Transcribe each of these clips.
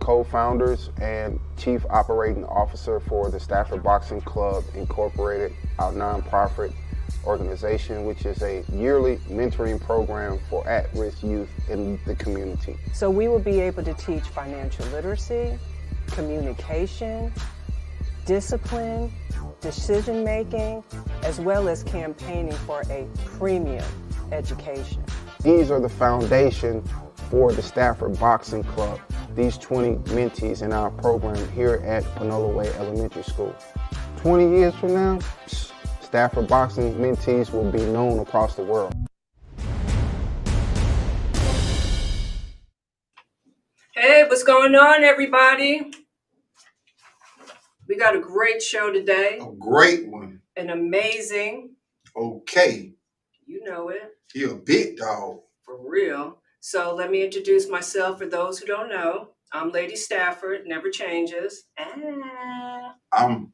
co-founders and chief operating officer for the Stafford Boxing Club Incorporated, our nonprofit organization, which is a yearly mentoring program for at-risk youth in the community. So we will be able to teach financial literacy, communication, discipline, decision making, as well as campaigning for a premium education. These are the foundation for the Stafford Boxing Club, these 20 mentees in our program here at Panola Way Elementary School. 20 years from now, Stafford Boxing mentees will be known across the world. Hey, what's going on, everybody? We got a great show today. A great one. An amazing. Okay. You know it. You're a big dog. For real. So let me introduce myself for those who don't know. I'm Lady Stafford, never changes. I'm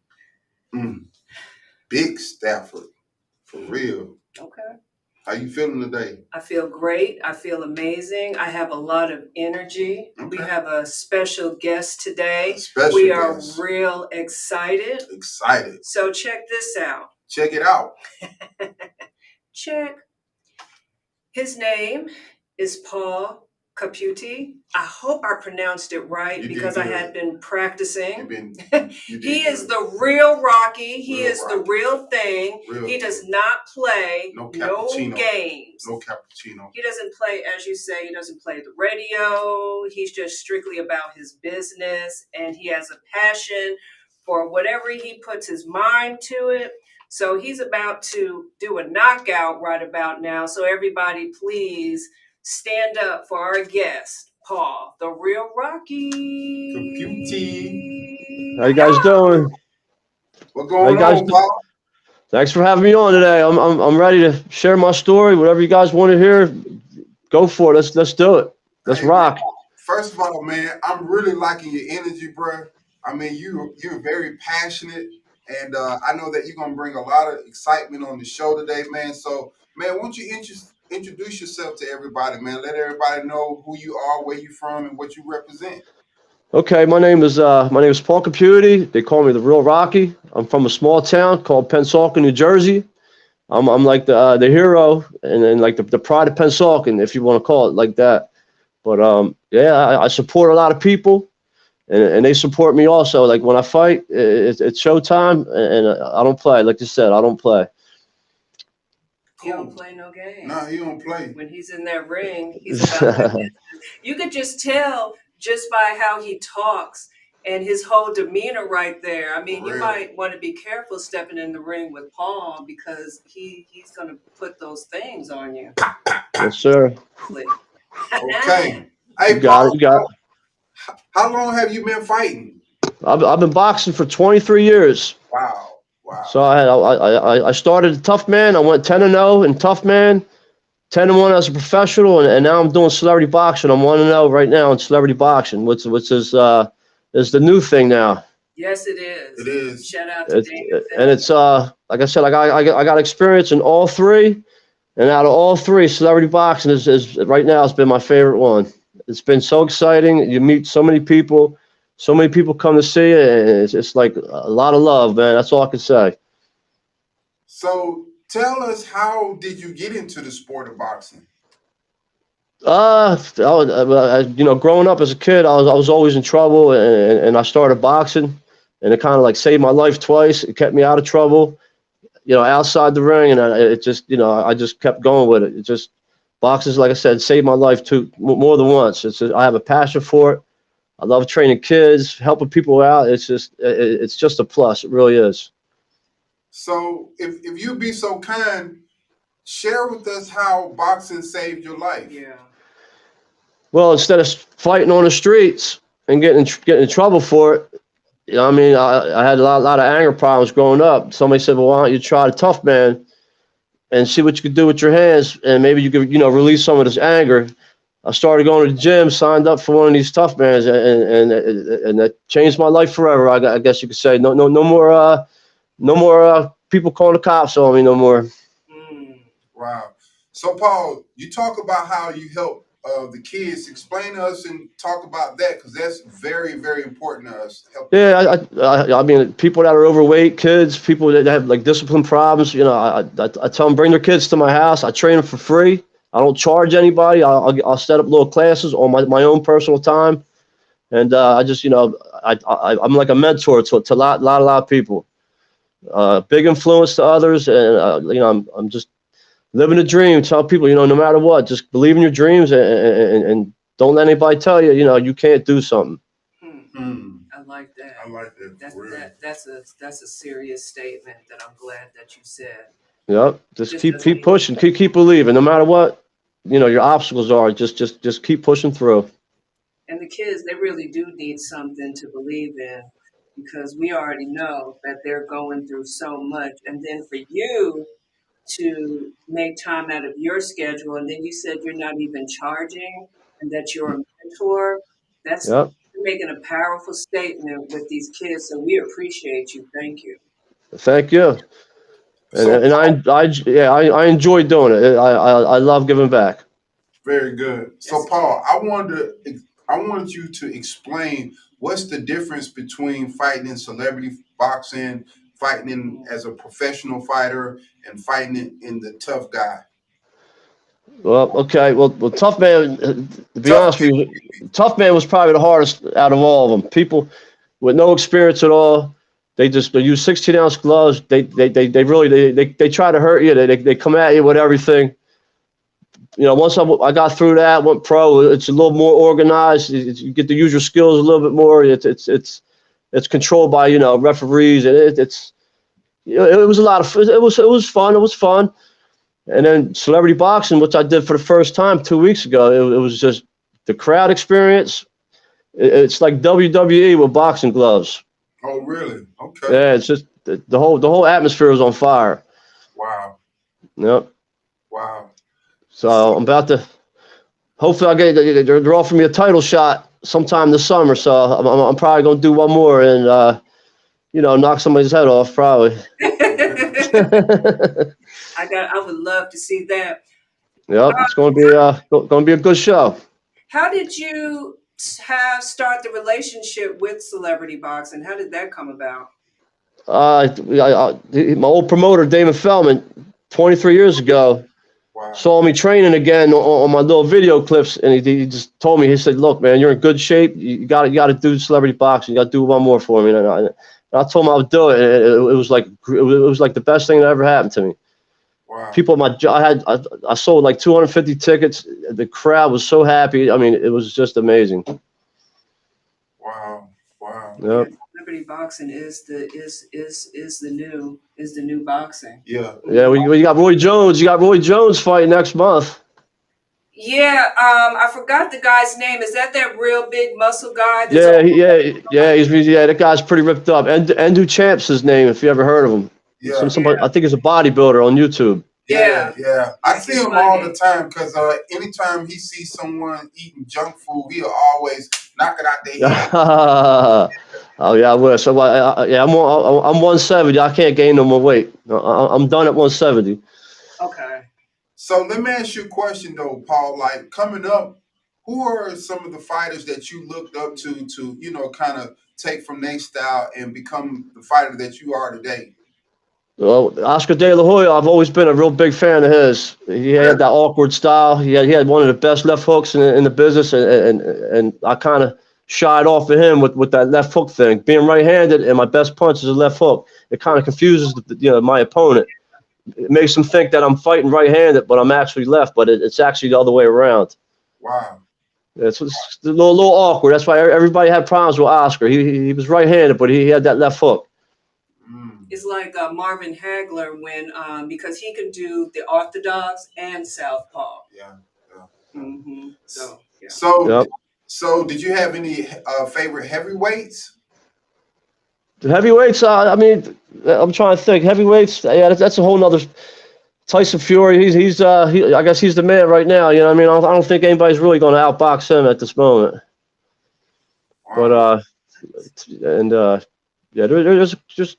Big Stafford, for real. Okay. How you feeling today? I feel great. I feel amazing. I have a lot of energy. Okay. We have a special guest today. We are real excited. Excited. So check this out. Check it out. Check. His name is Paul Caputi. I hope I pronounced it right because I had been practicing. He is the real Rocky. He is the real thing. He does not play no games. No cappuccino. He doesn't play, as you say, he doesn't play the radio. He's just strictly about his business, and he has a passion for whatever he puts his mind to it. So he's about to do a knockout right about now. So everybody, please stand up for our guest, Paul, the real Rocky. Caputi. How you guys doing? What's going on, Paul? Thanks for having me on today. I'm ready to share my story. Whatever you guys want to hear, go for it. Let's do it. Let's rock. Man, first of all, man, I'm really liking your energy, bro. I mean, you're very passionate, and I know that you're gonna bring a lot of excitement on the show today, man. So, man, why don't you introduce yourself to everybody, man? Let everybody know who you are, where you're from, and what you represent. Okay, my name is Paul Caputi. They call me the real Rocky. I'm from a small town called Pennsauken, New Jersey. I'm like the hero and like the pride of Pennsauken, if you want to call it like that. But yeah, I support a lot of people, and they support me also. Like when I fight, it's showtime, and I don't play. Like you said, I don't play. He don't play no games. No, he don't play. When he's in that ring, he's about that business. You could just tell just by how he talks and his whole demeanor right there. I mean, you might want to be careful stepping in the ring with Paul because he's going to put those things on you. Yes, sir. Okay. Hey, You got it. How long have you been fighting? I've been boxing for 23 years. Wow. So I started a Tough Man. I went 10-0 in Tough Man, 10-1 as a professional, and now I'm doing celebrity boxing. I'm 1-0 right now in celebrity boxing, which is the new thing now. Yes, it is. It is. Shout out to David. And it's like I said, I got experience in all three, and out of all three, celebrity boxing is right now has been my favorite one. It's been so exciting. You meet so many people. So many people come to see it, and it's just like a lot of love, man. That's all I can say. So tell us, how did you get into the sport of boxing? Growing up as a kid, I was always in trouble, and I started boxing, and it kind of like saved my life twice. It kept me out of trouble, outside the ring, and I just kept going with it. It just boxing, like I said, saved my life more than once. I have a passion for it. I love training kids, helping people out. It's just a plus. It really is. So if you'd be so kind, share with us how boxing saved your life. Yeah. Well, instead of fighting on the streets and getting in trouble for it, I had a lot of anger problems growing up. Somebody said, well, why don't you try the Tough Man and see what you could do with your hands, and maybe you could, release some of this anger. I started going to the gym, signed up for one of these Tough Mans, and that changed my life forever. I guess you could say no more people calling the cops on me no more. Wow. So Paul, you talk about how you help of the kids. Explain to us and talk about that because that's very, very important to us. Yeah, I mean, people that are overweight, kids, people that have like discipline problems. You know, I tell them bring their kids to my house. I train them for free. I don't charge anybody. I'll set up little classes on my own personal time, and I just I'm like a mentor to a lot of people. Big influence to others, and I'm just living a dream. Tell people, no matter what, just believe in your dreams and don't let anybody tell you, you can't do something. I like that. I like that. That's a serious statement that I'm glad that you said. Yep. Just keep pushing, keep believing, no matter what, your obstacles are. Just keep pushing through. And the kids, they really do need something to believe in because we already know that they're going through so much. And then for you to make time out of your schedule, and then you said you're not even charging and that you're a mentor, that's Yep. you're making a powerful statement with these kids. So we appreciate you. Thank you. Thank you. So, And I enjoy doing it. I love giving back. very good. So, Paul, I wanted you to explain what's the difference between fighting in celebrity boxing, fighting as a professional fighter, and fighting in the tough guy. Well, okay. Well, Tough Man, to be honest with you, Tough Man was probably the hardest out of all of them. People with no experience at all, they use 16-ounce gloves. They really try to hurt you. They come at you with everything. Once I got through that, went pro. It's a little more organized. You get to use your skills a little bit more. It's controlled by referees, and it was a lot of it was fun. It was fun. And then celebrity boxing, which I did for the first time 2 weeks ago, it was just the crowd experience. It's like WWE with boxing gloves. Oh, really? Okay. Yeah, it's just the whole atmosphere was on fire. Wow. Yep. Wow. So I'm about to. Hopefully, they're offering me a title shot sometime this summer. So I'm probably gonna do one more and knock somebody's head off probably. I would love to see that. Yep, it's going to be a good show. How did you start the relationship with celebrity boxing? How did that come about? My old promoter, Damon Feldman, 23 years ago, saw me training again on my little video clips, and he just told me, he said, "Look, man, you're in good shape. You got to do celebrity boxing. You got to do one more for me." And I told him I would do it. And it was like the best thing that ever happened to me. Wow. People, I sold like 250 tickets. The crowd was so happy. I mean, it was just amazing. Wow. Yep. Celebrity boxing is the new boxing. Yeah. Yeah. We got Roy Jones. You got Roy Jones fighting next month. Yeah. I forgot the guy's name. Is that real big muscle guy? Yeah. That guy's pretty ripped up. Endu Champ's his name. If you ever heard of him. Yeah. Somebody, I think he's a bodybuilder on YouTube. Yeah. I see him all the time because anytime he sees someone eating junk food, he'll always knock it out their head. Oh yeah, I wish. So I'm 170. I can't gain no more weight. I'm done at 170. Okay. So let me ask you a question though, Paul. Like coming up, who are some of the fighters that you looked up to kind of take from their style and become the fighter that you are today? Well, Oscar De La Hoya, I've always been a real big fan of his. He had that awkward style. He had one of the best left hooks in the business, and I kind of shied off of him with that left hook thing. Being right-handed, and my best punch is a left hook. It kind of confuses my opponent. It makes him think that I'm fighting right-handed, but I'm actually left. But it's actually the other way around. Wow. It's a little awkward. That's why everybody had problems with Oscar. He was right-handed, but he had that left hook. It's like Marvin Hagler because he can do the orthodox and southpaw. Yeah. Mm-hmm. So did you have any favorite heavyweights? The heavyweights, I'm trying to think. Heavyweights, yeah, that's a whole nother. Tyson Fury, I guess he's the man right now. You know what I mean? I don't think anybody's really going to outbox him at this moment. Wow. But there's just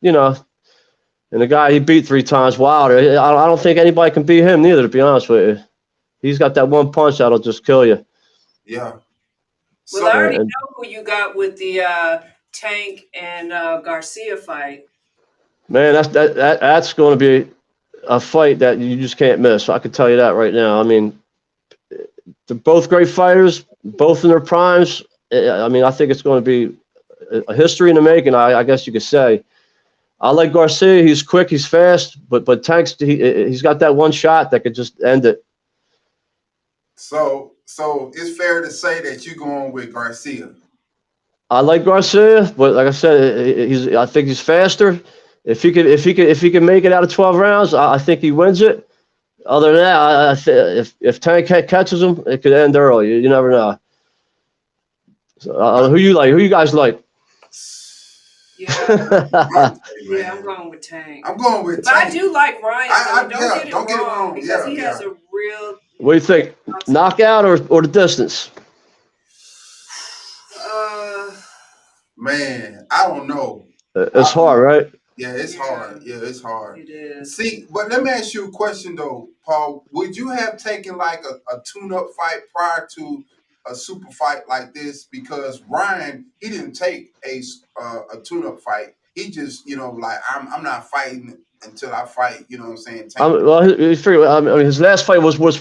and the guy he beat 3 times, Wilder. I don't think anybody can beat him neither. To be honest with you, he's got that one punch that'll just kill you. Yeah. Well, I So already And know who you got with the Tank and Garcia fight. man, that's going to be a fight that you just can't miss. I can tell you that right now. I mean, they're both great fighters, both in their primes. I mean, I think it's going to be a history in the making. I guess you could say. I like Garcia. He's quick. He's fast. But Tank's he's got that one shot that could just end it. so it's fair to say that you're going with Garcia. I like Garcia, but like I said, I think he's faster. If he can make it out of 12 rounds, I think he wins it. Other than that, if Tank catches him, it could end early. You never know. So, who you like? Who you guys like? Yeah, Man, yeah, I'm going with Tank. I'm going with But I Tank. do like Ryan. Don't get it wrong because Yeah, he has a real. What do you think? Knockout or the distance? Man, I don't know. It's hard, right? Yeah, it's hard. Yeah, it's hard. It is. See, but let me ask you a question though, Paul. Would you have taken like a tune-up fight prior to a super fight like this? Because Ryan, he didn't take a tune-up fight. He just, like I'm not fighting until I fight. You know what I'm saying? Well, he figured. I mean, his last fight was what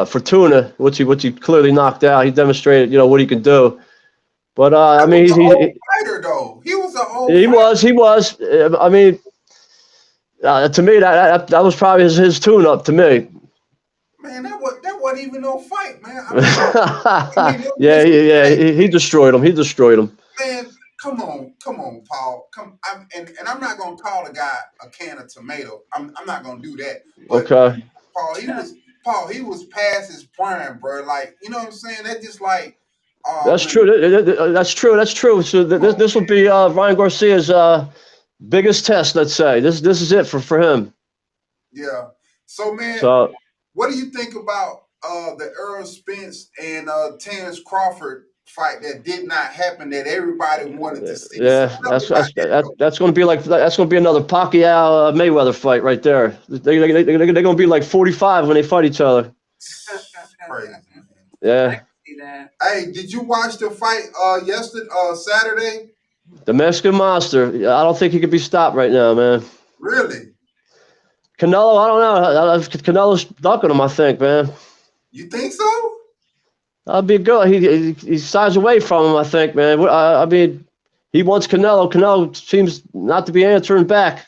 Fortuna, which he clearly knocked out. He demonstrated, what he could do. But I mean, he was an old fighter though. He was an old. He was. I mean, to me, that was probably his tune-up to me. Man, that wasn't even no fight, man. Yeah. He destroyed him. Man, come on, Paul. And I'm not gonna call a guy a can of tomato. I'm not gonna do that. But Okay. Paul, he was past his prime, bro. Like, you know what I'm saying? That's just like. That's true. That's true. So this will be Ryan Garcia's biggest test. Let's say this is it for him. Yeah. So man, what do you think about the Errol Spence and Terrence Crawford fight that did not happen that everybody wanted to see? Yeah, that's going to be another Pacquiao Mayweather fight right there. They're going to be like 45 when they fight each other. Crazy. Yeah. That. Hey, did you watch the fight Saturday? The Mexican Monster. I don't think he could be stopped right now, man. Really? Canelo, I don't know. Canelo's ducking him, I think, man. You think so? That'd be good. He sides away from him, I think, man. I mean, he wants Canelo. Canelo seems not to be answering back.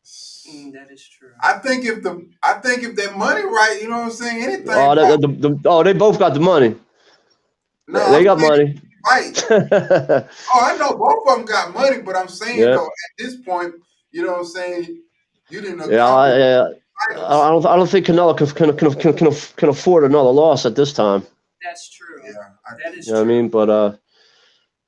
That is true. I think if that money right, you know what I'm saying? Anything. They both got the money. No, they got money. Right. I know both of them got money, but I'm saying though, at this point, you know what I'm saying? You didn't. I don't think Canelo can afford another loss at this time. That's true. Yeah, that is true. What I mean? But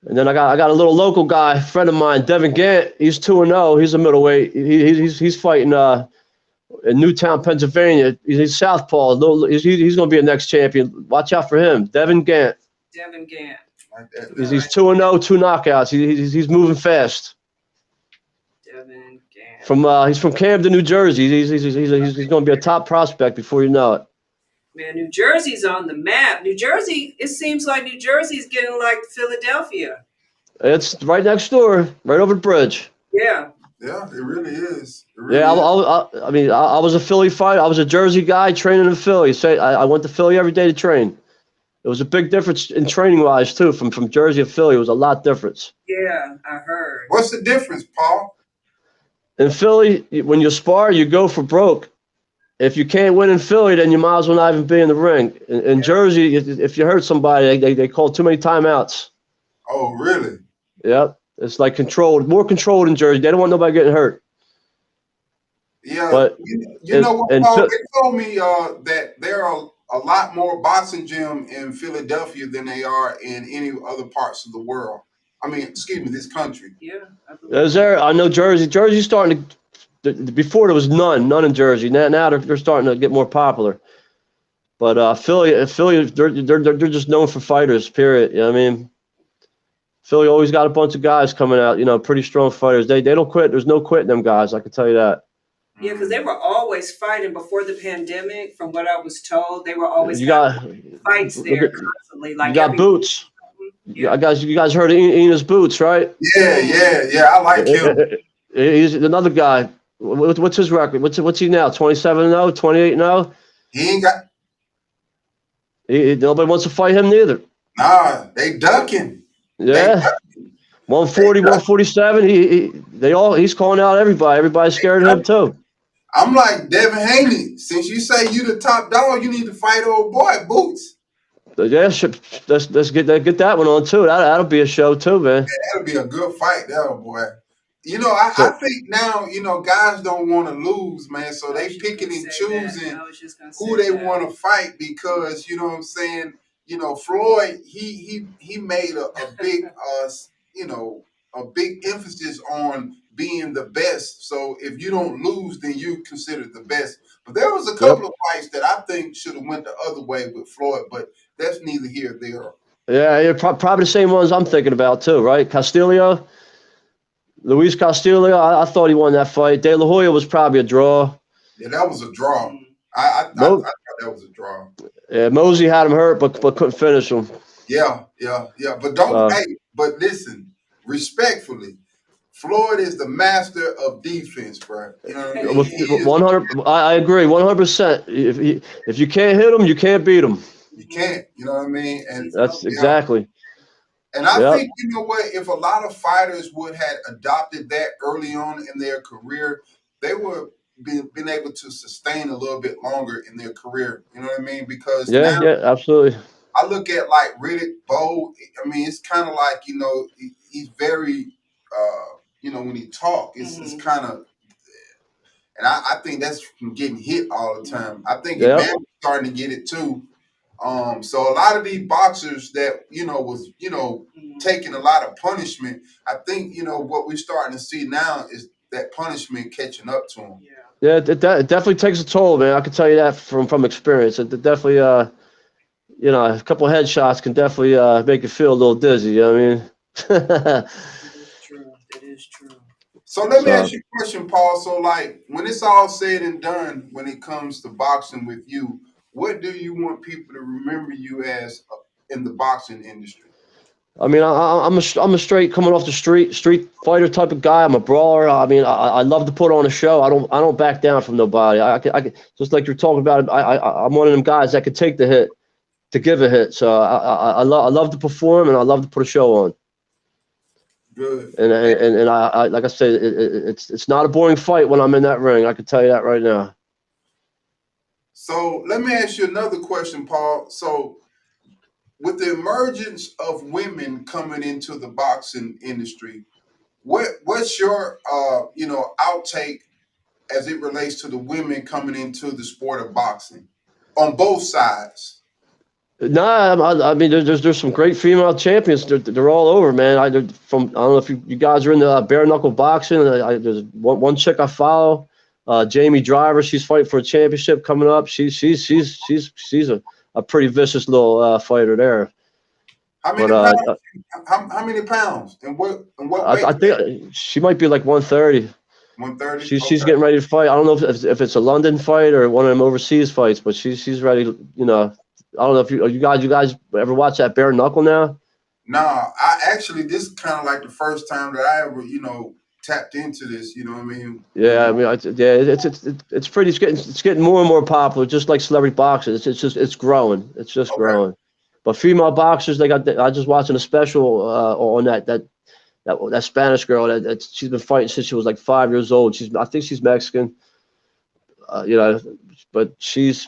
and then I got a little local guy, friend of mine, Devin Gant. He's 2-0. He's a middleweight. He's fighting in Newtown, Pennsylvania. He's southpaw. He's going to be a next champion. Watch out for him, Devin Gant. Devin Gant. He's 2-0, 2 knockouts. He's moving fast. Devin Gant. He's from Camden, New Jersey. He's going to be a top prospect before you know it. Man, New Jersey's on the map. New Jersey, it seems like New Jersey's getting like Philadelphia. It's right next door, right over the bridge. Yeah. Yeah, it really is. I mean, I was a Philly fighter. I was a Jersey guy training in Philly. I went to Philly every day to train. It was a big difference in training wise too. From Jersey to Philly, it was a lot difference. Yeah, I heard. What's the difference, Paul? In Philly, when you spar, you go for broke. If you can't win in Philly, then you might as well not even be in the ring. In Jersey, if you hurt somebody, they call too many timeouts. Oh, really? Yep. It's like more controlled in Jersey. They don't want nobody getting hurt. Yeah. But you know what, Paul? They told me that there are a lot more boxing gyms in Philadelphia than they are in any other parts of the world. I mean, excuse me, this country. Yeah. I know Jersey. Jersey's starting to. Before there was none in Jersey. Now they're starting to get more popular. But Philly, they're just known for fighters. Period. You know what I mean, Philly always got a bunch of guys coming out. Pretty strong fighters. They don't quit. There's no quitting them guys. I can tell you that. Yeah, because they were always fighting before the pandemic. From what I was told, they were always You having got fights look there at constantly, you like got every. Boots. Yeah. You guys heard of Enos Boots, right? Yeah. I like him. He's another guy. What's his record? What's he now? 27-0, 28-0? He ain't got Nobody wants to fight him neither. nah. They ducking. They Yeah. they 140, ducking. 147. He's calling out everybody. Everybody's scared of him too. I'm like Devin Haney. Since you say you the top dog, you need to fight old boy Boots. Yeah, let's get that one on too. That'll be a show too, man. That'll be a good fight there, boy. I So think now, guys don't want to lose, man. So I they was just picking gonna and say that. choosing I was just gonna who say they that. want to fight because you know what I'm saying. Floyd, he made a big a big emphasis on being the best. So if you don't lose, then you considered the best. But there was a yep. couple of fights that I think should have went the other way with Floyd, but that's neither here nor there. Yeah, probably the same ones I'm thinking about too, right? Castillo, Luis Castillo. I thought he won that fight. De La Hoya was probably a draw. Yeah, that was a draw. Mm. I thought that was a draw. Mosey had him hurt, but couldn't finish him. Yeah. But So but listen, respectfully, Floyd is the master of defense, bro. You know what I mean? with He is. 100, I agree 100%. If you can't hit him, you can't beat him. You can't. You know what I mean? And He's That's yeah. exactly. And I Yep. think you know what? If a lot of fighters would have adopted that early on in their career, they would been able to sustain a little bit longer in their career. You know what I mean? Because Yeah, now yeah, absolutely. I look at like Riddick Bowe. I mean, it's kind of like he's very when he talk, it's Mhm. kind of, and I think that's from getting hit all the time. I think Yep. Emmanuel's starting to get it too. So a lot of these boxers that was Mhm. taking a lot of punishment. I think what we're starting to see now is that punishment catching up to them. Yeah. Yeah, it definitely takes a toll, man. I can tell you that from experience. It definitely, a couple of headshots can definitely make you feel a little dizzy. You know what I mean? It is true. It is true. So let me ask So, you a question, Paul. So like when it's all said and done, when it comes to boxing with you, what do you want people to remember you as in the boxing industry? I mean, I'm a straight coming off the street fighter type of guy. I'm a brawler. I mean, I love to put on a show. I don't back down from nobody. I just like you're talking about. I'm one of them guys that could take the hit to give a hit. So I love to perform and I love to put a show on. Good. And I like I said, it's not a boring fight when I'm in that ring. I can tell you that right now. So let me ask you another question, Paul. So with the emergence of women coming into the boxing industry, what's your outtake as it relates to the women coming into the sport of boxing on both sides? Nah, I mean, there's some great female champions. They're all over, man. I don't know if you guys are into bare knuckle boxing. There's one chick I follow, Jamie Driver. She's fighting for a championship coming up. She's a pretty vicious little fighter there. How many But pounds? How many pounds? And what weight? I think she might be like 130. 130. She's Okay. getting ready to fight. I don't know if it's a London fight or one of them overseas fights, but she's ready. I don't know if you guys ever watch that bare knuckle now. Nah, I actually this is kind of like the first time that I ever tapped into this. You know what I mean? Yeah, I mean, it's pretty. It's getting more and more popular, just like celebrity boxing. It's growing. It's just Okay. growing. But female boxers, they got. I just watching a special on that Spanish girl that she's been fighting since she was like 5 years old. I think she's Mexican. You know, but she's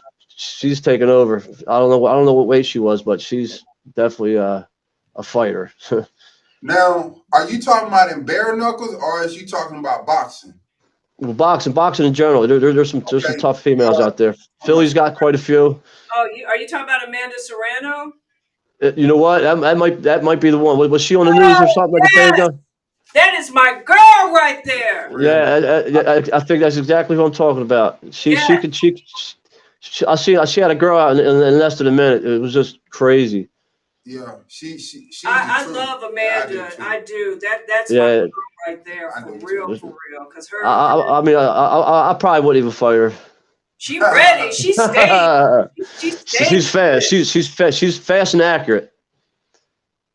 taken over. I don't know what weight she was, but she's definitely a fighter. Now, are you talking about in bare knuckles or is you talking about boxing? Well, boxing in general. There's some Okay. tough females Uh, out there. I'm not. Philly's got quite a few. Oh, are you talking about Amanda Serrano? You know what? That might be the one. Was she on the news or Oh, something like a day yes, ago? that is my girl right there. Really? Yeah, I think that's exactly what I'm talking about. She Yeah, could she had a girl out in less than a minute. It was just crazy. Yeah. She's the I truth. love Yeah, I do Amanda. too. I do. That's my Yeah, girl right there, I for do real, too. for real. Because I mean, I probably wouldn't even fight her. she ready. She stayed. She stayed She's fast. She's fast. She's fast and accurate.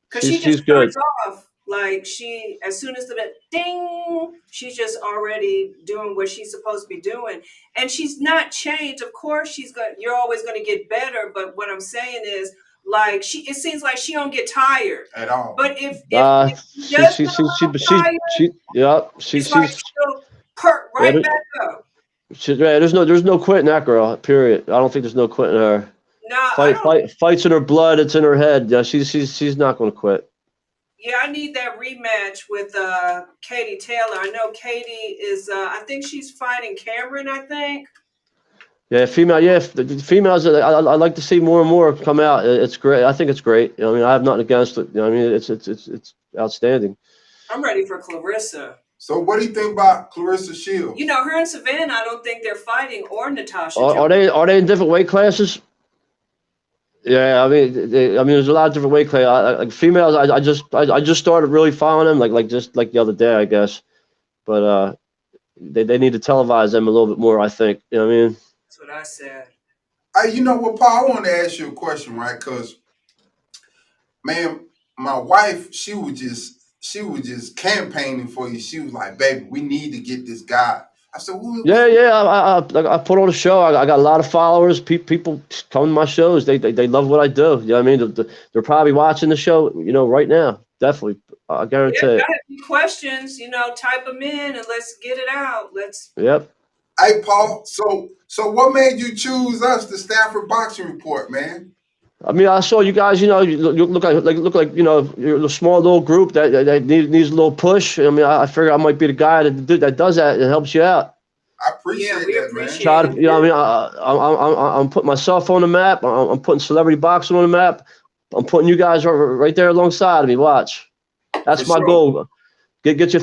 because she just She's good. starts off like she as soon as the ding, she's just already doing what she's supposed to be doing, and she's not changed. Of course, she's going. You're always going to get better, but what I'm saying is, like she, it seems like she don't get tired. At all. But if she does get a little tired, Yeah, it's like she'll perk yeah, right back up. yeah, there's no quitting that girl. Period. I don't think there's no quitting her. No, I don't. Fights in her blood. It's in her head. Yeah, she's not going to quit. Yeah, I need that rematch with Katie Taylor. I know Katie is. I think she's fighting Cameron. I think. Yeah, female. Yeah, the females. I like to see more and more come out. It's great. I think it's great. I mean, I have nothing against it. I mean, it's outstanding. I'm ready for Clarissa. So what do you think about Clarissa Shields? You know, her and Savannah. I don't think they're fighting, or Natasha Are Jones. they in different weight classes? Yeah, I mean, there's a lot of different weight classes. Like females, I just started really following them, just like the other day, I guess. But they need to televise them a little bit more, I think. You know what I mean? That's what I said. You know what, Paul? I want to ask you a question, right? Because, man, my wife, she was just campaigning for you. She was like, "Baby, we need to get this guy." I said, Yeah. I put on a show. I got a lot of followers. People come to my shows. They love what I do. You know what I mean? They're probably watching the show, right now. Definitely, I guarantee Yeah, it. if I have any questions, type them in and let's get it out. Yep. Hey, Paul. So what made you choose us, the Stafford Boxing Report, man? I mean, I saw you guys. You look like you're a small little group that needs a little push. I mean, I figure I might be the guy that does that and helps you out. I appreciate we that, appreciate Try it. to, I mean, I'm putting myself on the map. I'm putting celebrity boxing on the map. I'm putting you guys right there alongside of me. Watch, that's For my sure. goal. Get you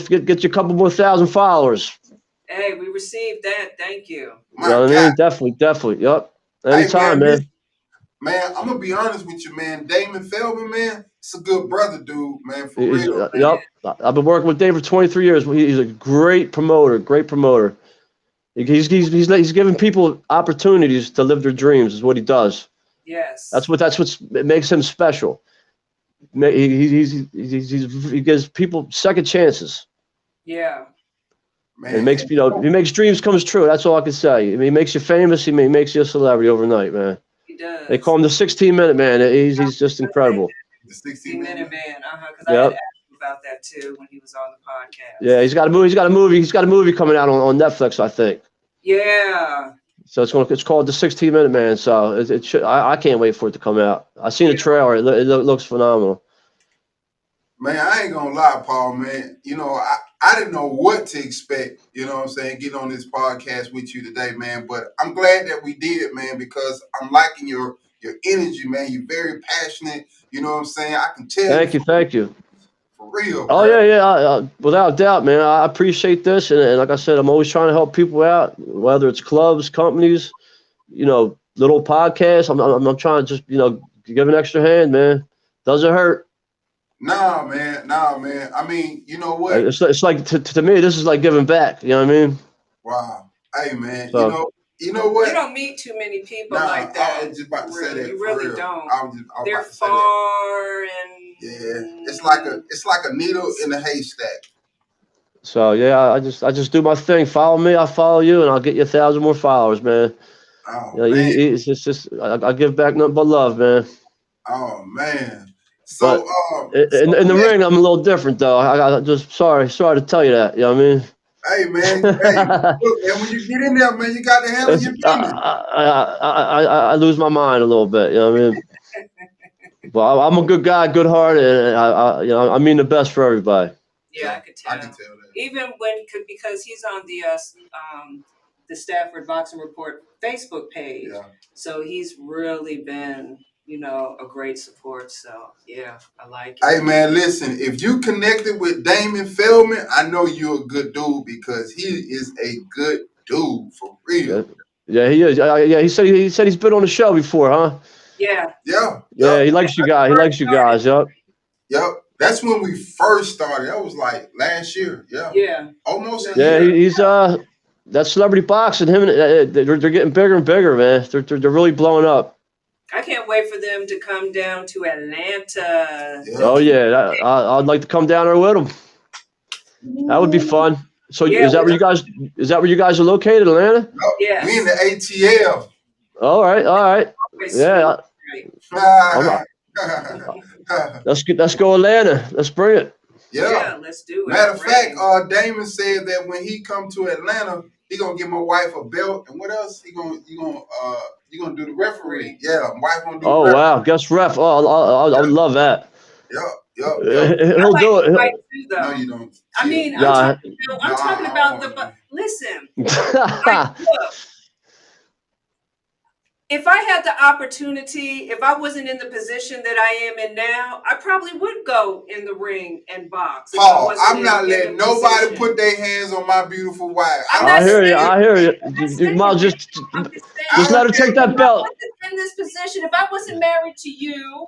a couple more thousand followers. Hey, we received that. Thank you. My You know what I God. mean? Definitely. Yep. Hey, Anytime, man, man. Man, I'm gonna be honest with you, man. Damon Feldman, man, it's a good brother, dude, man, for He's, real. yep. I've been working with Dave for 23 years. He's a great promoter. Great promoter. He's giving people opportunities to live their dreams. Is what he does. Yes. That's what makes him special. He gives people second chances. Yeah. Man, And he makes dreams come true. That's all I can say. I mean, he makes you famous. He makes you a celebrity overnight, man. He does. They call him the 16-minute man. He's just incredible. the 60-minute man. Because Yep. I had asked him about that too when he was on the podcast. Yeah, he's got a movie coming out on Netflix, I think. Yeah. So it's called the 16-minute man. So it should. I can't wait for it to come out. I seen the trailer. It looks phenomenal. Man, I ain't gonna lie, Paul, man. I didn't know what to expect, you know what I'm saying, getting on this podcast with you today, man. But I'm glad that we did, man, because I'm liking your energy, man. You're very passionate, you know what I'm saying? I can tell. Thank you. For real. Oh, bro. yeah. Without doubt, man. I appreciate this, and like I said, I'm always trying to help people out, whether it's clubs, companies, little podcasts. I'm trying to just give an extra hand, man. Doesn't hurt. Nah, man. I mean, you know what? It's like to me, this is like giving back. You know what I mean? Wow. Hey, man. So, you know what? You don't meet too many people like that. I was just about to say that. You for really real. don't. I was They're about to say that. far and Yeah, it's like a needle in a haystack. So yeah, I just do my thing. Follow me, I follow you, and I'll get you 1,000 more followers, man. Oh, Man. It's just I give back nothing but love, man. Oh man. So in the ring, I'm a little different though. I just sorry to tell you that. You know what I mean? Hey man, look, man, when you get in there, man, you got to handle your business. I lose my mind a little bit. You know what I mean? But I'm a good guy, good heart, and I mean the best for everybody. yeah, I could tell. I can tell that. Even because he's on the Stafford Boxing Report Facebook page, so he's really been a great support. So yeah, I like it. Hey man, listen, if you connected with Damon Feldman, I know you're a good dude because he is a good dude for real. Yeah, he is. Yeah, he said he's been on the show before, huh? Yeah. Yeah. Yeah, he likes you guys. He likes you guys. Yep. Yep. That's when we first started. That was like last year. Yeah. Yeah. Almost a Yeah, year. he's that celebrity boxing. Him and they're getting bigger and bigger, man. They're really blowing up. I can't wait for them to come down to Atlanta. Yeah. Oh yeah, I'd like to come down there with them. That would be fun. So Yeah, is that where you guys are located, Atlanta? Yes. We in the ATL. All right, all right. Yeah, Right. let's go Atlanta. Let's bring it. Yeah, let's do it. Matter of Ready. fact, Damon said that when he come to Atlanta, he gonna give my wife a belt, and what else? He gonna do the referee. Yeah, my wife gonna do. Oh the referee. wow, guest ref. Oh, I would love that. Yep. I He'll like do to it. fight too, though. No, you don't. I mean, Yeah. I'm talking about the. Listen, like, Yeah, look, if I had the opportunity, if I wasn't in the position that I am in now, I probably would go in the ring and box. if I Paul, wasn't I'm not in letting the nobody position. put their hands on my beautiful wife. I'm I not hear you. saying- I hear you. I'm not You saying might that. just I'm just just saying, let her take that if I belt. wasn't in this position, if I wasn't married to you,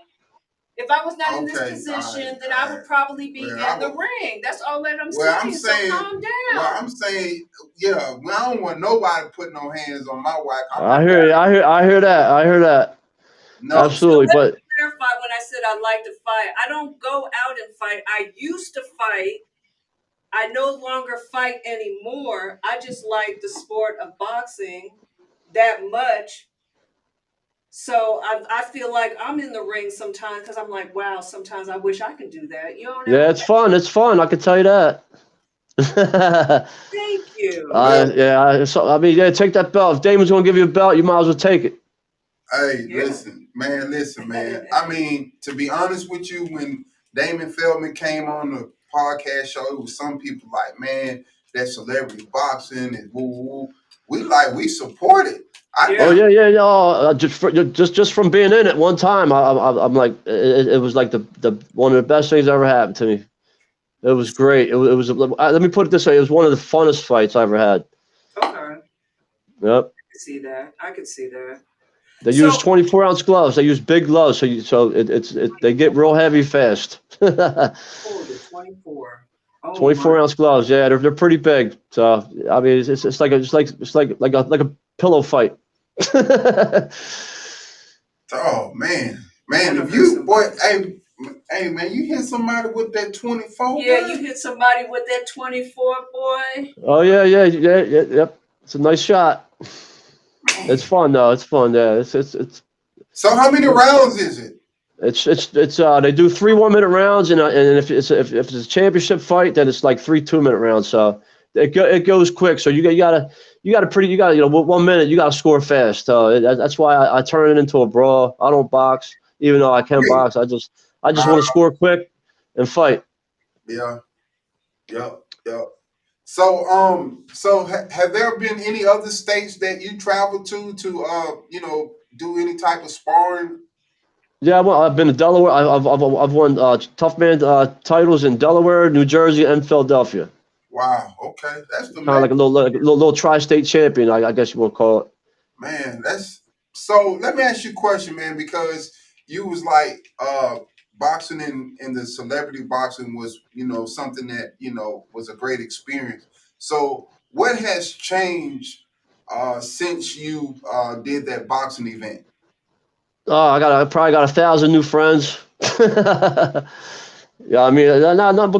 if I was not in this Okay, position, alright, then I would probably be Well, in the ring. That's all that I'm Well, saying. I'm saying- So calm down. Well, I'm saying, yeah, well, I don't want nobody putting no hands on my wife. I hear you. I hear that. I hear that. No, Absolutely. But Clarify when I said I like to fight. I don't go out and fight. I used to fight. I no longer fight anymore. I just like the sport of boxing that much. So I feel like I'm in the ring sometimes because I'm like, wow, sometimes I wish I could do that. You don't yeah, ever it's fun. It's fun. I can tell you that. thank you. Yeah. So, I mean, yeah. Take that belt. If Damon's gonna give you a belt, you might as well take it. hey, Yeah. listen, man. I mean, to be honest with you, when Damon Feldman came on the podcast show, it was some people like, man, that celebrity boxing and woo woo. We support it. Oh yeah. Oh, just from being in it one time, I'm like, it was like the one of the best things that ever happened to me. It was great. It was let me put it this way. It was one of the funnest fights I ever had. Okay. Yep. I could see that. They So- use 24-ounce gloves. They use big gloves, so they get real heavy fast. Oh, the 24. Oh, 24-ounce gloves. Yeah, they're pretty big. So I mean, it's like a pillow fight. Oh man, if Wonderful. you boy, hey man, you hit somebody with that 24. Yeah, man? you hit somebody with that 24, boy. Oh yeah. Yep. It's a nice shot. It's fun though. It's fun. Yeah. It's So how many rounds is it? they do 3 1-minute rounds, and if it's a championship fight, then it's like 3 2-minute rounds. So it goes quick. So you gotta 1 minute you gotta score fast. So that's why I turn it into a brawl. I don't box, even though I can box. I just want to score quick and fight. Yeah. So have there been any other states that you traveled to do any type of sparring? Yeah, well, I've been to Delaware. I've won tough man titles in Delaware, New Jersey, and Philadelphia. Wow. Okay, that's the Kind of like a little tri-state champion, I guess you want to call it. man. That's so. Let me ask you a question, man, because you was like boxing in the celebrity boxing was something that was a great experience. So what has changed since you did that boxing event? Oh, I probably got 1,000 new friends. Yeah, I mean, not but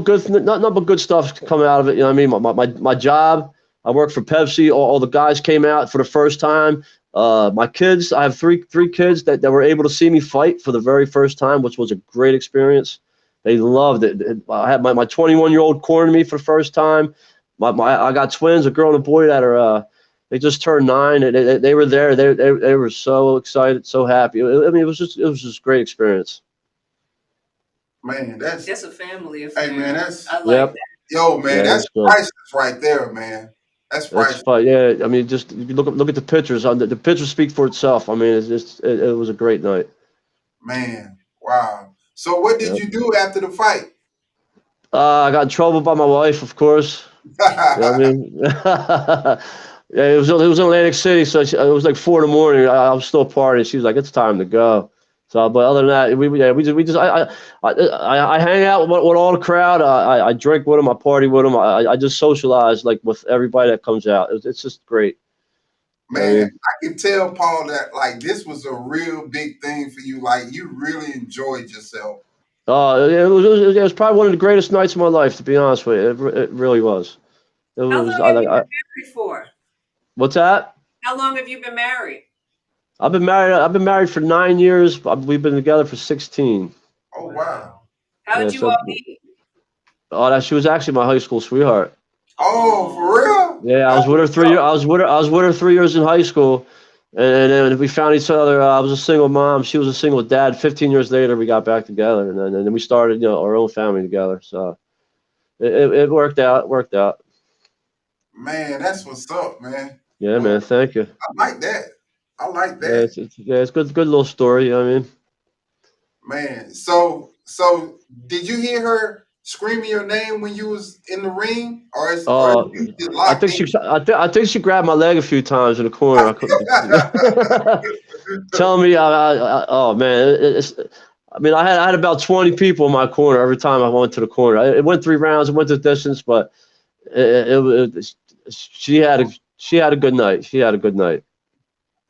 good stuff coming out of it. You know what I mean? My job, I work for Pepsi. All the guys came out for the first time. My kids, I have three kids that were able to see me fight for the very first time, which was a great experience. They loved it. I had my 21-year-old cornering me for the first time. I got twins, a girl and a boy that are they just turned 9. And they were there. They were so excited, so happy. I mean, it was just a great experience. Man, that's a family affair. Hey man, that's I like that. Yo man, Yeah, that's good. priceless right there, man. That's priceless. That's fun. Yeah, I mean, just if you look at the pictures. The pictures speak for itself. I mean, it was a great night. Man, wow. So what did you do after the fight? I got in trouble by my wife, of course. You know what I mean? Yeah, it was in Atlantic City, so it was like 4 in the morning. I was still partying. She was like, "It's time to go." So, but other than that, I hang out with all the crowd. I drink with them. I party with them. I just socialize like with everybody that comes out. It's just great. You know what I Man, mean? I can tell, Paul, that like this was a real big thing for you. Like you really enjoyed yourself. It was probably one of the greatest nights of my life, to be honest with you. It really was. It How was. long have you been married for? What's that? How long have you been married? I've been married. I've been married for 9 years. We've been together for 16. Oh wow. How Yeah. did you all So, meet? she was actually my high school sweetheart. Oh, for real? Yeah, I was That's with her what's 3 years. up. I was with her 3 years in high school, and then we found each other. I was a single mom. She was a single dad. 15 years later, we got back together, and then we started, our own family together. So it worked out. Worked out. Man, that's what's up, man. Yeah, Well, man. Thank you. I like that. I like Yeah, that. it's good little story. You know what I mean? Man, so did you hear her screaming your name when you was in the ring, or Uh, you just I locked think in? I think she grabbed my leg a few times in the corner. I couldn't. Telling me, oh man, I mean, I had about 20 people in my corner every time I went to the corner. It went 3 rounds. It went the distance, but she had a good night. She had a good night.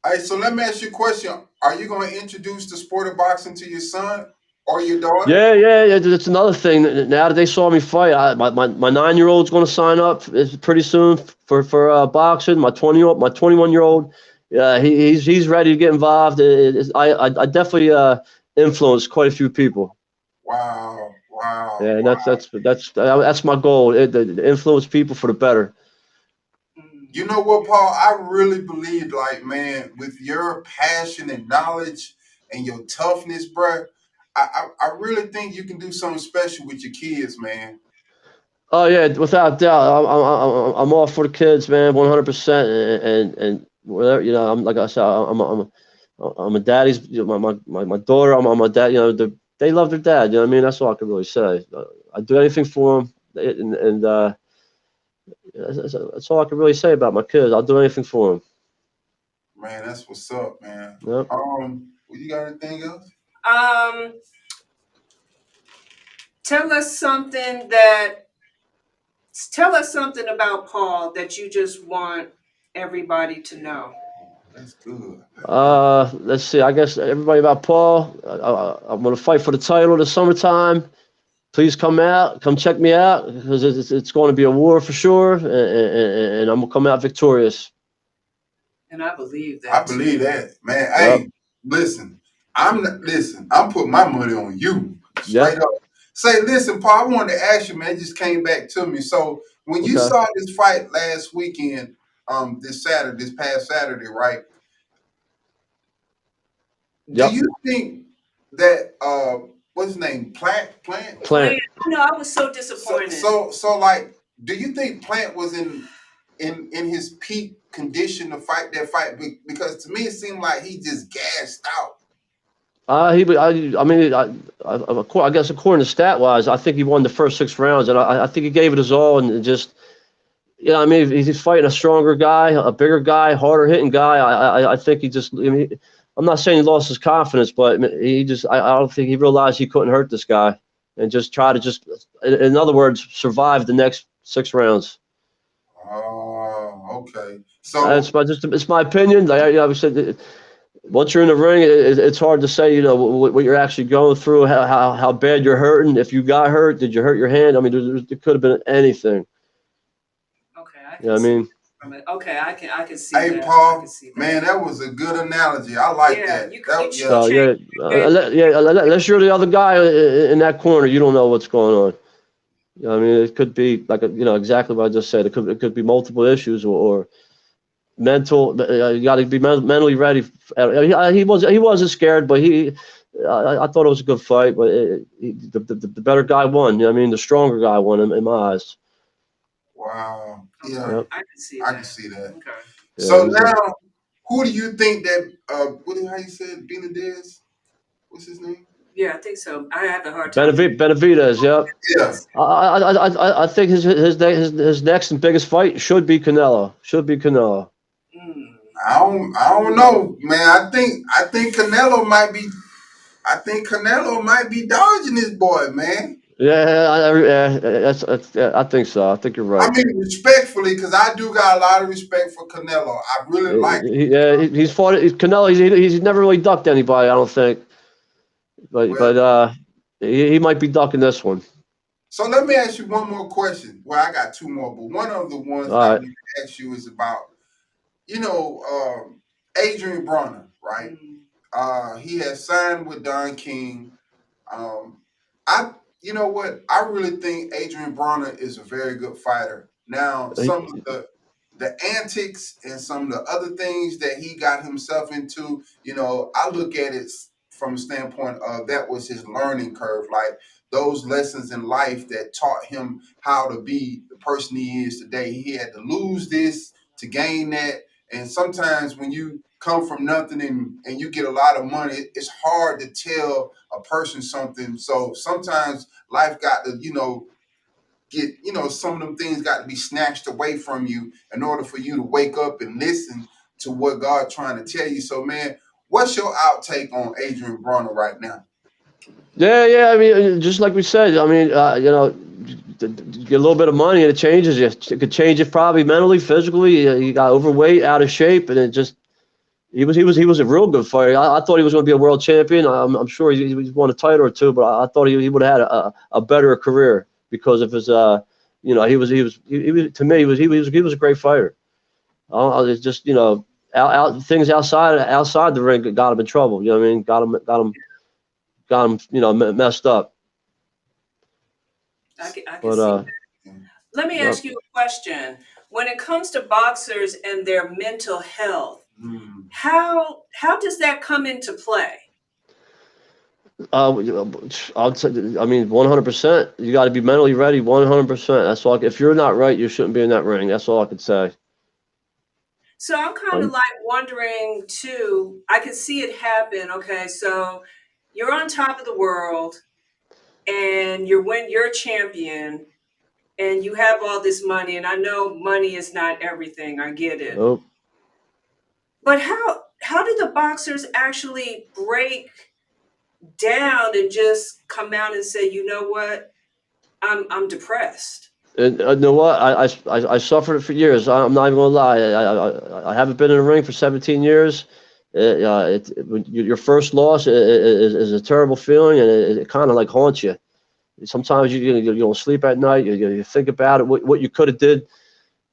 All right, so let me ask you a question. Are you going to introduce the sport of boxing to your son or your daughter? Yeah. It's another thing. Now that they saw me fight, my 9-year-old's going to sign up pretty soon for boxing. My 21-year-old, he's ready to get involved. I definitely influenced quite a few people. Wow, wow, Yeah, and wow. that's my goal. To influence people for the better. You know what, Paul? I really believe, like, man, with your passion and knowledge and your toughness, bruh, I really think you can do something special with your kids, man. Oh yeah, without doubt, I'm all for the kids, man, 100%. And whatever, I'm like I said, I'm a daddy's. My daughter, I'm a dad. They love their dad. You know what I mean? That's all I can really say. I do anything for them, and that's all I can really say about my kids. I'll do anything for them. Man, that's what's up, man. Yep. You got anything else? Um, tell us something that tell us something about Paul that you just want everybody to know. That's good. Let's see. I guess everybody about Paul. I'm gonna fight for the title this summertime. Please come out, come check me out, because it's going to be a war for sure, and I'm gonna come out victorious. And I believe I that believe too. that, man. Yep. Hey, listen, I'm putting my money on you, straight Yep. up. Say, listen, Paul, I wanted to ask you, man. It just came back to me. So when you Okay. saw this fight last weekend, this past Saturday, right? Do Yep. you think that what's his name? Plant? Plant. Plant. I know I was so So disappointed. so so like, do you think Plant was in his peak condition to fight that fight? Because to me it seemed like he just gassed out. I mean, I guess according to stat wise, I think he won the first 6 rounds, and I think he gave it his all, and just, I mean, he's fighting a stronger guy, a bigger guy, harder hitting guy. I think he just, I mean, I'm not saying he lost his confidence, but I don't think he realized he couldn't hurt this guy, and just try to in other words, survive the next 6 rounds. Oh, okay. So It's my opinion. Like I said, once you're in the ring, it's hard to say, what you're actually going through, how bad you're hurting. If you got hurt, did you hurt your hand? I mean, there could have been anything. Okay, I You know can what I see mean? from it. Okay, I can see hey, that. I can Paul, see that. man, that was a good analogy. I like Yeah, that. you Yeah. So changed. yeah, unless you're the other guy in that corner, you don't know what's going on. You know what I mean? It could be like exactly what I just said. It could be multiple issues or mental. You got to be mentally ready. He wasn't scared, but I thought it was a good fight. But the better guy won. You know what I mean? The stronger guy won in my eyes. Wow. Okay, Yeah, Yep. I can see I can that. see that. Okay. Yeah, So he's a now, who do you think that how you said Benadez? What's his name? Yeah, I think so. I have a hard time. Benavidez. Yep. Yeah. Yes. I think his next and biggest fight should be Canelo. Should be Canelo. Mm. I don't know, man. I think Canelo might be I think Canelo might be dodging this boy, man. I think so. I think you're I right. mean, respectfully, because I do got a lot of respect for Canelo. I really like him. He's fought. Canelo. He's never really ducked anybody. I don't think. But Well, but he might be ducking this one. so let me ask you one more question. Well, I got two more, but one of the ones All I right. need to ask you is about, you know, Adrian Bronner, right? He has signed with Don King. Um, I, you know what? I really think Adrian Bronner is a very good fighter. Now, some of the antics and some of the other things that he got himself into, you know, I look at it from a standpoint of that was his learning curve, like those lessons in life that taught him how to be the person he is today. He had to lose this to gain that. And sometimes when you come from nothing and you get a lot of money, it's hard to tell a person something. So sometimes life got to, get, some of them things got to be snatched away from you in order for you to wake up and listen to what God's trying to tell you. So, man, what's your outtake on Adrian Bronner right now? Yeah. I mean, just like we said. I mean, get a little bit of money and it changes you. It could change you probably mentally, physically. You got overweight, out of shape, and it just. He was a real good fighter. I thought he was going to be a world champion. I'm sure he won a title or two, but I thought he would have had a better career because of his he was to me he was a great fighter. It's just things outside the ring got him in trouble. You know what I mean? Got him messed up. I can But see that. Let me yep. ask you a question. When it comes to boxers and their mental health, how does that come into play? I'll I mean, 100%. You got to be mentally ready. 100%. That's all. If you're not right, you shouldn't be in that ring. That's all I could say. So I'm kind of like wondering too. I could see it happen. Okay, so you're on top of the world, and you're champion, and you have all this money. And I know money is not everything. I get it. Nope. But how do the boxers actually break down and just come out and say, you know what, I'm depressed? And you know what? I suffered it for years. I'm not even gonna lie. I haven't been in the ring for 17 years. Your first loss is a terrible feeling, and it kind of like haunts you. Sometimes you don't sleep at night. You think about it, what you could have did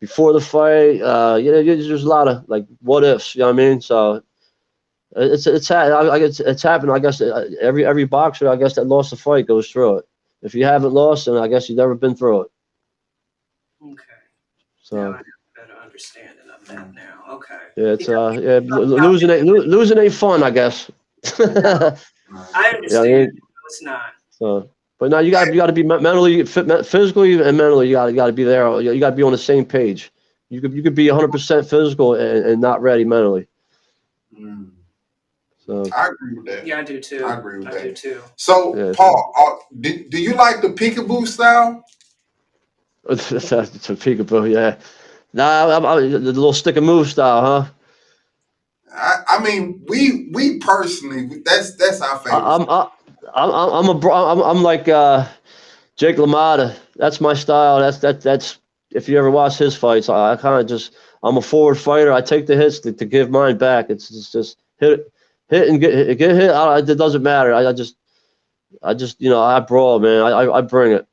before the fight. There's a lot of like what ifs. You know what I mean? So it's happened. I guess every boxer, I guess, that lost the fight goes through it. If you haven't lost, then I guess you've never been through it. Okay. So Now I have a better understanding of that now. Okay. yeah, it's Because losing ain't fun, I guess. I Yeah, I understand. mean, No, it's not. so, but now you got to be mentally fit, physically and mentally. You got to be there. You got to be on the same page. You could be 100% physical and not ready mentally. So I agree with that. Yeah, I do too. I agree with I that. do too. So, yeah, Paul, do you like the peekaboo style? it's a peekaboo. Yeah, nah, the little stick and move style, huh? I mean, we personally, that's our favorite. I'm like Jake LaMotta. That's my style. That's if you ever watch his fights, I kind of just I'm a forward fighter. I take the hits to give mine back. It's just hit and get hit. It doesn't matter. I just I brawl, man. I bring it.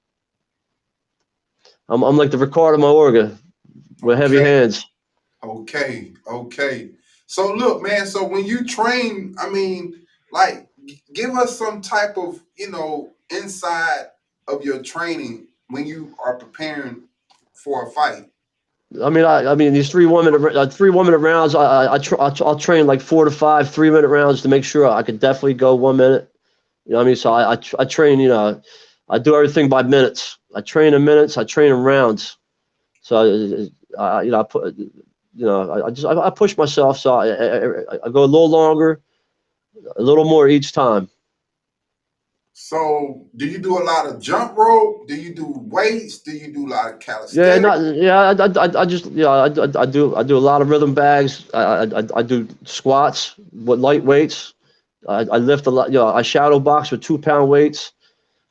I'm like the Ricardo Mayorga with heavy Okay, hands. okay. So look, man. So when you train, I mean, like, give us some type of inside of your training when you are preparing for a fight. I mean these 3 1 minute rounds. I'll train like 4 to 5 3 minute rounds to make sure I could definitely go 1 minute. You know what I mean? So I train. I do everything by minutes. I train in minutes. I train in rounds. So I put I push myself. So I go a little longer, a little more each time. So do you do a lot of jump rope? Do you do weights? Do you do a lot of Yeah, calisthenics? not yeah. I just I do a lot of rhythm bags. I do squats with light weights. I lift a lot. I shadow box with 2-pound weights.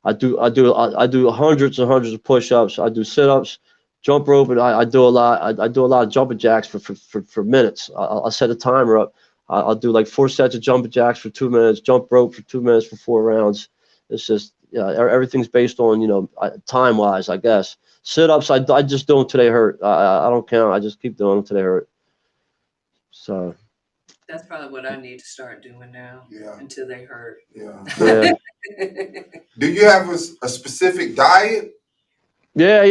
I do hundreds and hundreds of push-ups. I do sit-ups, jump rope, and I do a lot. I do a lot of jumping jacks for minutes. I'll set a timer up. I'll do like 4 sets of jumping jacks for 2 minutes, jump rope for 2 minutes for 4 rounds. It's just everything's based on time wise, I guess. Sit-ups, I just do them till they hurt. I don't count. I just keep doing them till they hurt. So. That's probably what I need to start doing now. Yeah. Until they hurt. Yeah. Yeah. Do you have a specific diet? Yeah.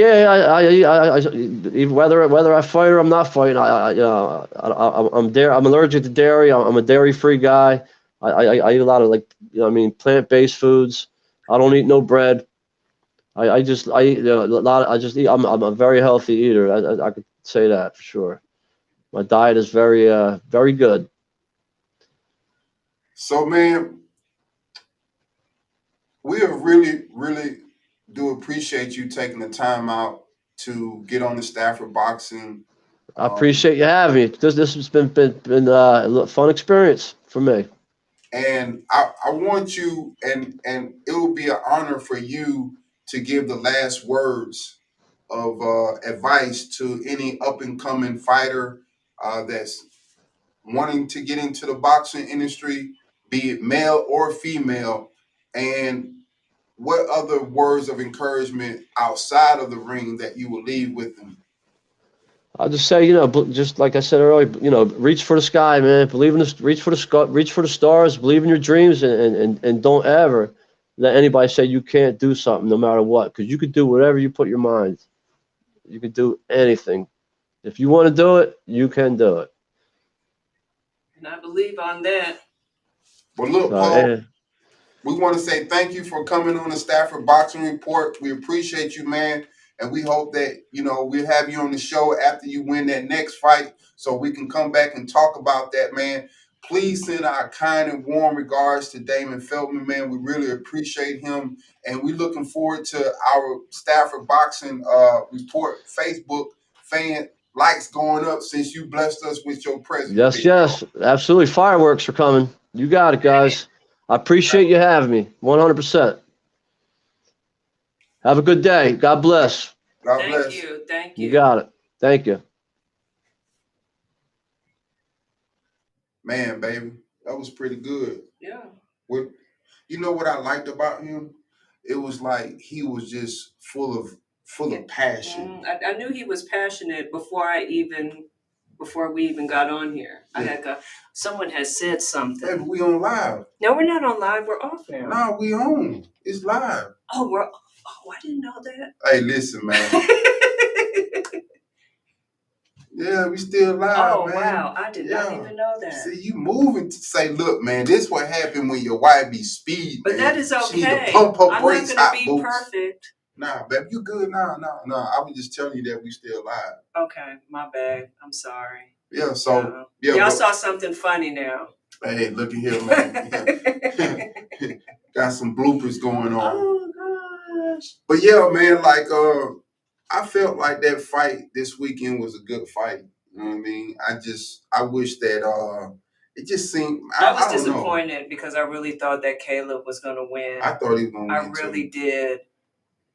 Even whether I fight or I'm not fighting, I'm dairy. I'm allergic to dairy. I'm a dairy-free guy. I eat a lot of plant-based foods. I don't eat no bread. I eat a lot. I just eat. I'm a very healthy eater. I could say that for sure. My diet is very good. So, man, we really, really do appreciate you taking the time out to get on the Stafford Boxing. I appreciate you having me. This has been a fun experience for me. And I want you, and it will be an honor for you to give the last words of advice to any up and coming fighter that's wanting to get into the boxing industry, be it male or female, and what other words of encouragement outside of the ring that you will leave with them? I'll just say, just like I said earlier, reach for the sky, man. Believe in this. Reach for the stars. Believe in your dreams, and don't ever let anybody say you can't do something, no matter what, because you could do whatever you put your mind. You could do anything. If you want to do it, you can do it. And I believe on that. Well, look, Paul, we want to say thank you for coming on the Stafford Boxing Report. We appreciate you, man. And we hope that, we'll have you on the show after you win that next fight so we can come back and talk about that, man. Please send our kind and warm regards to Damon Feldman, man. We really appreciate him. And we're looking forward to our Stafford Boxing Report Facebook fan likes going up since you blessed us with your presence. Yes. Absolutely. Fireworks are coming. You got it, guys. I appreciate you having me. 100%. Have a good day. God bless. God bless. Thank you. You got it. Thank you. Man, baby, that was pretty good. Yeah. You know what I liked about him? It was like he was just full of passion. I knew he was passionate before we even got on here. Yeah. Someone has said something. Baby, we on live. No, we're not on live. We're off now. No, we on. It's live. Oh, I didn't know that. Hey, listen, man. Yeah, we still live, man. Oh, wow. I did not even know that. See, you moving to say, look, man, this what happened when your wife be speed. But man. that is okay. She need to pump her brakes, I'm not going to be perfect. Nah, baby, you good? Nah. I was just telling you that we still live. Okay, my bad. I'm sorry. Yeah, so. Y'all saw something funny now. Hey, look at here, man. Got some bloopers going on. Oh, gosh. But yeah, man, I felt like that fight this weekend was a good fight. You know what I mean? I wish that it just seemed. I was disappointed because I really thought that Caleb was going to win. I thought he was going to win. I really did,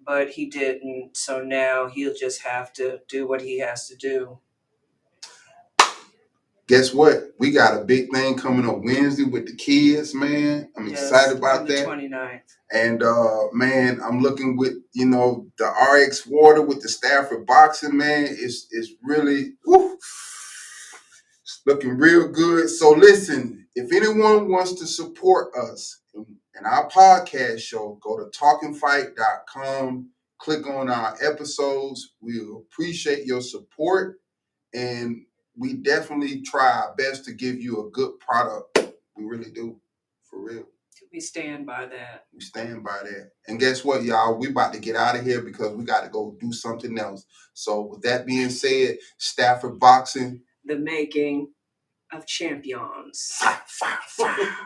but he didn't. So now he'll just have to do what he has to do. Guess what? We got a big thing coming up Wednesday with the kids, man. I'm excited about that. 29th. And man, I'm looking with the RX Water with the Stafford Boxing, man. It's really it's looking real good. So listen, if anyone wants to support us in our podcast show, go to talkingfight.com, click on our episodes. We appreciate your support, and we definitely try our best to give you a good product. We really do, for real. We stand by that. We stand by that. And guess what, y'all? We about to get out of here because we got to go do something else. So with that being said, Stafford Boxing. The making of champions. Fire.